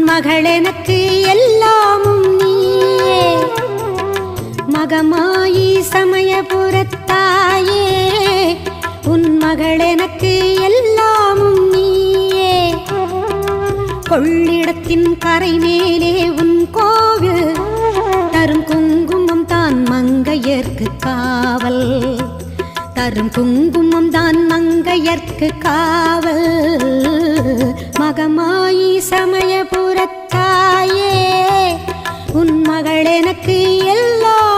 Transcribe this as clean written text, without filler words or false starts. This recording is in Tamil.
மகள் எனக்கு எல்லாமும் நீயே. மகமாயி சமயபுரத்தாயே, உன் மகள் எனக்கு எல்லாமும் நீயே. கொள்ளிடத்தின் கரை மேலே உன் கோவில், தரும் குங்குமம் தான் மங்கையர்க்கு காவல். தரும் குங்குமம் தான் மங்கையர்க்கு காவல். மகமாயி சமயபுரத்தாயே, உன் மகள் எனக்கு எல்லாம்